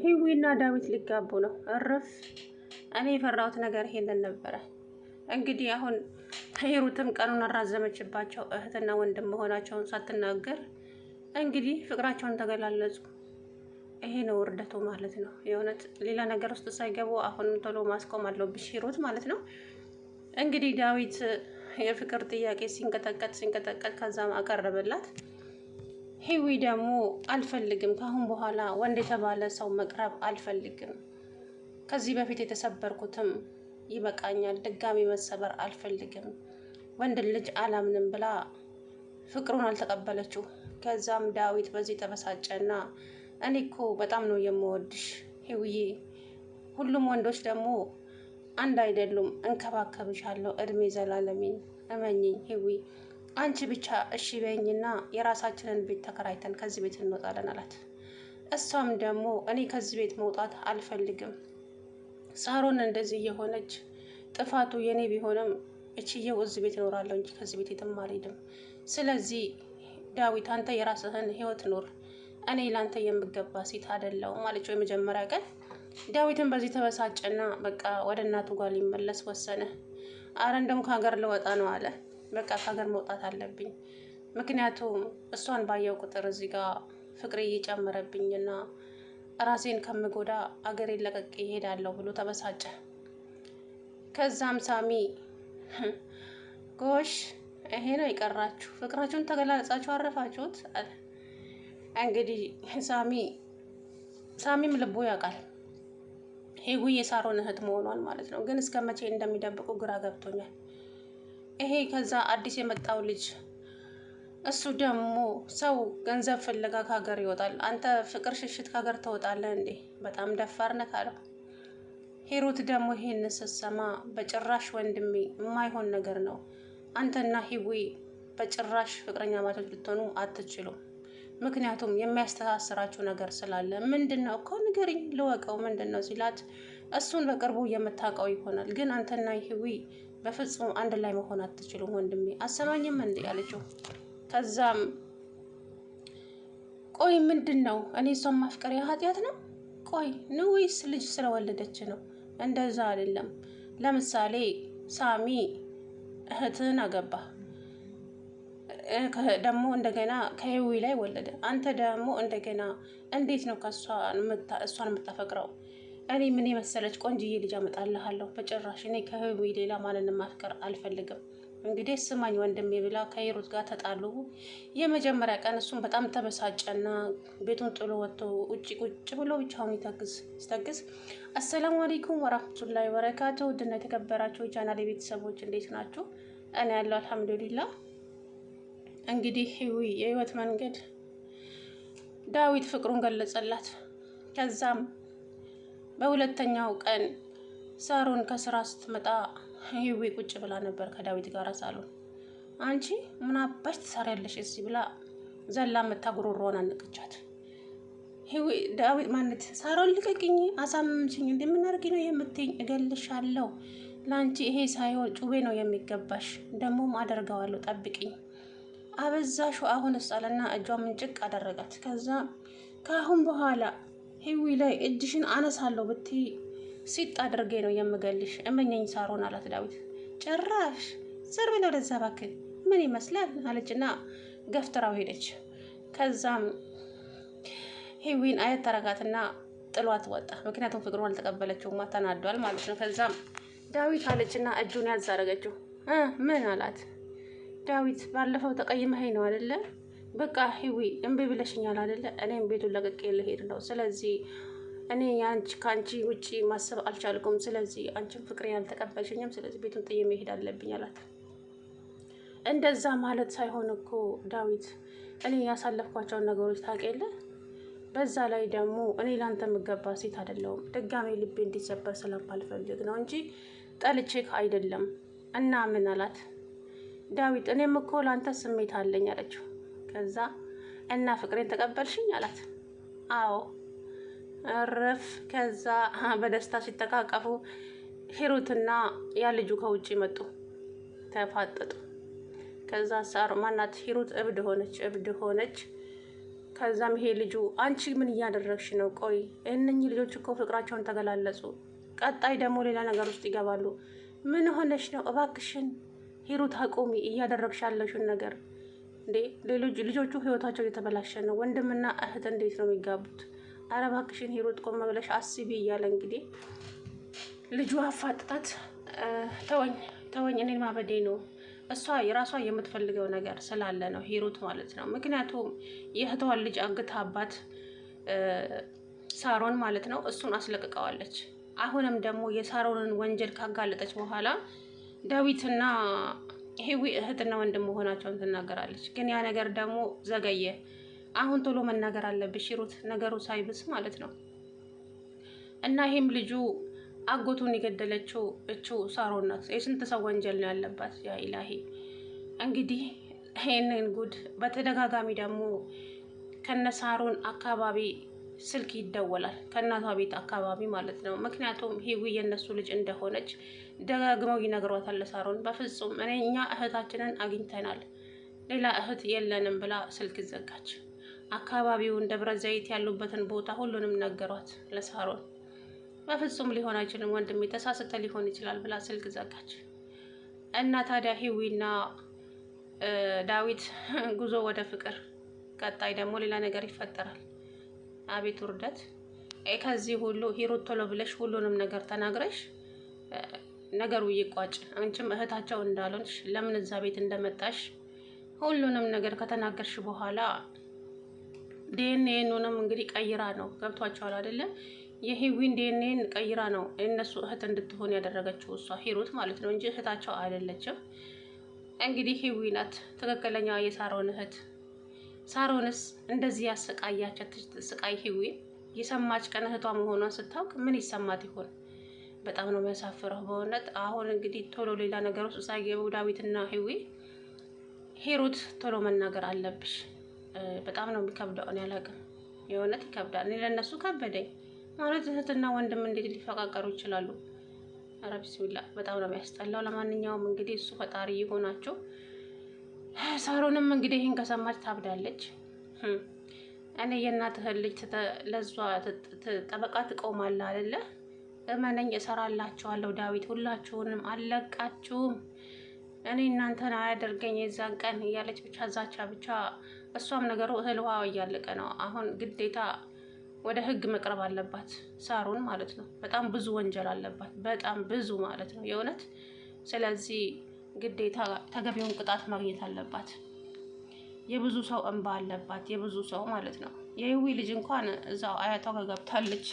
ሂዊና ዳዊት ሊጋቡ ነው። እርፍ! እኔ የፈራሁት ነገር ይሄንን ነበረ። እንግዲህ አሁን ሂሩትም ቀኑን አራዘመችባቸው። እህትና ወንድም መሆናቸውን ሳትናገር እንግዲህ ፍቅራቸውን ተገላለጹ። ይሄ ነው ውርደቱ ማለት ነው። የእውነት ሌላ ነገር ውስጥ ሳይገቡ አሁንም ቶሎ ማስቆም አለብሽ ሂሩት ማለት ነው። እንግዲህ ዳዊት የፍቅር ጥያቄ ሲንቀጠቀጥ ከዛም አቀረበላት። ሂዊ ደግሞ አልፈልግም፣ ካሁን በኋላ ወንድ የተባለ ሰው መቅረብ አልፈልግም፣ ከዚህ በፊት የተሰበርኩትም ይበቃኛል፣ ድጋሚ መሰበር አልፈልግም፣ ወንድ ልጅ አላምንም ብላ ፍቅሩን አልተቀበለችው። ከዛም ዳዊት በዚህ ተበሳጨና እኔ እኮ በጣም ነው የምወድሽ ሂዊዬ፣ ሁሉም ወንዶች ደግሞ አንድ አይደሉም፣ እንከባከብሻለሁ እድሜ ዘላለሜን፣ እመኝኝ ሂዊ፣ አንቺ ብቻ እሺ በይኝና የራሳችንን ቤት ተከራይተን ከዚህ ቤት እንወጣለን አላት። እሷም ደግሞ እኔ ከዚህ ቤት መውጣት አልፈልግም፣ ሳሮን እንደዚህ የሆነች ጥፋቱ የኔ ቢሆንም እችዬው እዚህ ቤት እኖራለሁ እንጂ ከዚህ ቤት የትም አልሄድም። ስለዚህ ዳዊት አንተ የራስህን ህይወት ኑር፣ እኔ ላንተ የምገባ ሴት አይደለሁም አለችው የመጀመሪያ ቀን። ዳዊትን በዚህ ተበሳጨና በቃ ወደ እናቱ ጋር ሊመለስ ወሰነ። አረ እንደውም ከሀገር ልወጣ ነው አለ። በቃ ከሀገር መውጣት አለብኝ፣ ምክንያቱም እሷን ባየው ቁጥር እዚህ ጋር ፍቅሬ እየጨመረብኝና ራሴን ከምጎዳ አገሬን ለቀቄ እሄዳለሁ ብሎ ተበሳጨ። ከዛም ሳሚ ጎሽ ይሄ ነው የቀራችሁ፣ ፍቅራችሁን ተገላለጻችሁ አረፋችሁት አለ። እንግዲህ ሳሚም ልቡ ያውቃል ሂዊ የሳሮን እህት መሆኗን ማለት ነው። ግን እስከ መቼ እንደሚደብቁ ግራ ገብቶኛል። ይሄ ከዛ አዲስ የመጣው ልጅ እሱ ደግሞ ሰው ገንዘብ ፍለጋ ከሀገር ይወጣል፣ አንተ ፍቅር ሽሽት ከሀገር ትወጣለህ እንዴ? በጣም ደፋር ነህ አለው። ሂሩት ደግሞ ይሄን ስትሰማ በጭራሽ ወንድሜ የማይሆን ነገር ነው፣ አንተና ሂዊ በጭራሽ ፍቅረኛ ማቾች ልትሆኑ አትችሉም፣ ምክንያቱም የሚያስተሳስራችሁ ነገር ስላለ። ምንድን ነው እኮ ንገሪኝ ልወቀው ምንድን ነው ሲላት፣ እሱን በቅርቡ የምታውቀው ይሆናል፣ ግን አንተና ሂዊ በፍጹም አንድ ላይ መሆን አትችሉም ወንድሜ፣ አሰማኝም እንዴ አለችው። ከዛም ቆይ ምንድን ነው እኔ እሷን ማፍቀር ኃጢአት ነው? ቆይ ነው ወይስ ልጅ ስለወለደች ነው? እንደዛ አይደለም። ለምሳሌ ሳሚ እህትን አገባ፣ ደግሞ እንደገና ከሂዊ ላይ ወለደ። አንተ ደግሞ እንደገና እንዴት ነው እሷን የምታፈቅረው? እኔ ምን የመሰለች ቆንጅዬ ልጅ አመጣልሃለሁ። በጭራሽ እኔ ከሂዊ ሌላ ማንንም ማፍቀር አልፈልግም። እንግዲህ ስማኝ ወንድሜ ብላ ከሂሩት ጋር ተጣሉ። የመጀመሪያ ቀን እሱም በጣም ተበሳጨና ቤቱን ጥሎ ወጥቶ ውጭ ቁጭ ብሎ ብቻውን ይስተግዝ። አሰላሙ አለይኩም ወራህመቱላሂ ወበረካቱ። ውድና የተከበራችሁ የቻናሌ ቤተሰቦች እንዴት ናችሁ? እኔ ያለው አልሐምዱሊላህ። እንግዲህ ሂዊ የህይወት መንገድ ዳዊት ፍቅሩን ገለጸላት። ከዛም በሁለተኛው ቀን ሳሮን ከስራ ስትመጣ ሂዊ ቁጭ ብላ ነበር ከዳዊት ጋር ሳሎን። አንቺ ምን አባሽ ትሰሪያለሽ እዚህ ብላ ዘላ መታ ጉሮሮዋን አነቀቻት። ሂዊ ዳዊት ማለት ሳሮን ልቀቅኝ፣ አሳምምሽኝ፣ እንደምናርጊ ነው የምትይኝ? እገልሻለሁ። ለአንቺ ይሄ ሳይሆን ጩቤ ነው የሚገባሽ፣ ደግሞም አደርገዋለሁ፣ ጠብቂኝ። አበዛሹ አሁን አለና እጇ ምንጭቅ አደረጋት። ከዛ ከአሁን በኋላ ሂዊ ላይ እጅሽን አነሳለሁ ብትይ ሲጥ አድርጌ ነው የምገልሽ፣ እመኘኝ ሳሮን አላት ዳዊት። ጭራሽ ዘር ብለው ወደዛ እባክህ ምን ይመስላል አለችና ገፍትራው ሄደች። ከዛም ሂዊን አየት ተረጋትና ጥሏት ወጣ። ምክንያቱም ፍቅሩን አልተቀበለችውማ ተናዷል ማለት ነው። ከዛም ዳዊት አለችና እጁን ያዝ አደረገችው። ምን አላት ዳዊት፣ ባለፈው ተቀይመኸኝ ነው አይደለ? በቃ ሂዊ እምቢ ብለሽኛል አይደለ? እኔም ቤቱን ለቅቄ ልሄድ ነው። ስለዚህ እኔ ከአንቺ ውጪ ማሰብ አልቻልኩም። ስለዚህ አንቺም ፍቅሬን አልተቀበልሽኝም። ስለዚህ ቤቱን ጥዬ መሄድ አለብኝ አላት። እንደዛ ማለት ሳይሆን እኮ ዳዊት፣ እኔ ያሳለፍኳቸውን ነገሮች ታውቅ የለ? በዛ ላይ ደግሞ እኔ ላንተ የምገባ ሴት አይደለሁም። ድጋሜ ልቤ እንዲሰበር ስለማልፈልግ ነው እንጂ ጠልቼክ አይደለም። እና ምን አላት ዳዊት፣ እኔም እኮ ላንተ ስሜት አለኝ አለችው። ከዛ እና ፍቅሬን ተቀበልሽኝ አላት። አዎ እረፍ። ከዛ በደስታ ሲተቃቀፉ ሂሩትና ያ ልጁ ከውጭ መጡ፣ ተፋጠጡ። ከዛ ሳር ማናት ሂሩት እብድ ሆነች። ከዛም ይሄ ልጁ አንቺ ምን እያደረግሽ ነው? ቆይ እነኚህ ልጆች እኮ ፍቅራቸውን ተገላለጹ፣ ቀጣይ ደግሞ ሌላ ነገር ውስጥ ይገባሉ። ምን ሆነሽ ነው? እባክሽን ሂሩት አቁሚ እያደረግሽ ያለሽውን ነገር እንዴ! ሌሎች ልጆቹ ህይወታቸው እየተበላሸ ነው። ወንድምና እህት እንዴት ነው የሚጋቡት? አረ እባክሽን ሂሩት ቆም ብለሽ አስቢ እያለ እንግዲህ ልጁ አፋጥጣት። ተወኝ ተወኝ፣ እኔን ማበዴ ነው። እሷ የራሷ የምትፈልገው ነገር ስላለ ነው ሂሩት ማለት ነው። ምክንያቱም የእህቷን ልጅ አግታባት ሳሮን ማለት ነው እሱን አስለቅቀዋለች። አሁንም ደግሞ የሳሮንን ወንጀል ካጋለጠች በኋላ ዳዊትና ሂዊ እህትና ወንድም መሆናቸውን ትናገራለች። ግን ያ ነገር ደግሞ ዘገየ። አሁን ቶሎ መናገር አለብሽ ሂሩት፣ ነገሩ ሳይብስ ማለት ነው። እና ይህም ልጁ አጎቱን የገደለችው ሳሮን ናት። የስንት ሰው ወንጀል ነው ያለባት? ያ ኢላሂ። እንግዲህ ይህንን ጉድ በተደጋጋሚ ደግሞ ከነሳሮን አካባቢ ስልክ ይደወላል፣ ከእናቷ ቤት አካባቢ ማለት ነው። ምክንያቱም ሂዊ የእነሱ ልጅ እንደሆነች ደጋግመው ይነግሯታል ለሳሮን። በፍጹም እኛ እህታችንን አግኝተናል፣ ሌላ እህት የለንም ብላ ስልክ ዘጋች። አካባቢውን ደብረ ዘይት ያሉበትን ቦታ ሁሉንም ነገሯት ለሳሮን። በፍጹም ሊሆን አይችልም ወንድሜ ተሳስተ ሊሆን ይችላል ብላ ስልክ ዘጋች። እና ታዲያ ሂዊና ዳዊት ጉዞ ወደ ፍቅር፣ ቀጣይ ደግሞ ሌላ ነገር ይፈጠራል። አቤት ውርደት! ከዚህ ሁሉ ሂሩት ቶሎ ብለሽ ሁሉንም ነገር ተናግረሽ ነገሩ ይቋጭ። አንቺም እህታቸው እንዳልሆንሽ ለምን እዛ ቤት እንደመጣሽ ሁሉንም ነገር ከተናገርሽ በኋላ ዲኤንኤኑንም እንግዲህ ቀይራ ነው። ገብቷቸዋል አይደለም? የሂዊን ዲኤንኤን ቀይራ ነው እነሱ እህት እንድትሆን ያደረገችው እሷ ሂሩት ማለት ነው እንጂ እህታቸው አይደለችም። እንግዲህ ሂዊ ናት ትክክለኛ የሳሮን እህት። ሳሮንስ እንደዚህ ያሰቃያቻት ስቃይ ሂዊ የሰማች ቀን እህቷ መሆኗን ስታውቅ ምን ይሰማት ይሆን? በጣም ነው የሚያሳፍረው በእውነት። አሁን እንግዲህ ቶሎ ሌላ ነገር ውስጥ ሳይገቡ ዳዊትና ሂዊ ሂሩት ቶሎ መናገር አለብሽ። በጣም ነው የሚከብደው። እኔ አላውቅም፣ የእውነት ይከብዳል። እኔ ለእነሱ ከበደኝ ማለት እህትና ወንድም እንዴት ሊፈቃቀሩ ይችላሉ? ኧረ ቢስሚላ በጣም ነው የሚያስጠላው። ለማንኛውም እንግዲህ እሱ ፈጣሪ ይሆናቸው። ሳሮንም እንግዲህ ይህን ከሰማች ታብዳለች። እኔ የእናትህን ልጅ ለሷ ጠበቃ ትቆማለህ አይደለ? እመነኝ እሰራላችኋለሁ ዳዊት፣ ሁላችሁንም አልለቃችሁም። እኔ እናንተን አያደርገኝ የዛን ቀን እያለች ብቻ ዛቻ ብቻ። እሷም ነገሩ እህል ውሃ እያለቀ ነው። አሁን ግዴታ ወደ ህግ መቅረብ አለባት ሳሮን ማለት ነው። በጣም ብዙ ወንጀል አለባት፣ በጣም ብዙ ማለት ነው የእውነት። ስለዚህ ግዴታ ተገቢውን ቅጣት ማግኘት አለባት። የብዙ ሰው እንባ አለባት፣ የብዙ ሰው ማለት ነው። የህዊ ልጅ እንኳን እዛው አያቷ ጋር ገብታለች።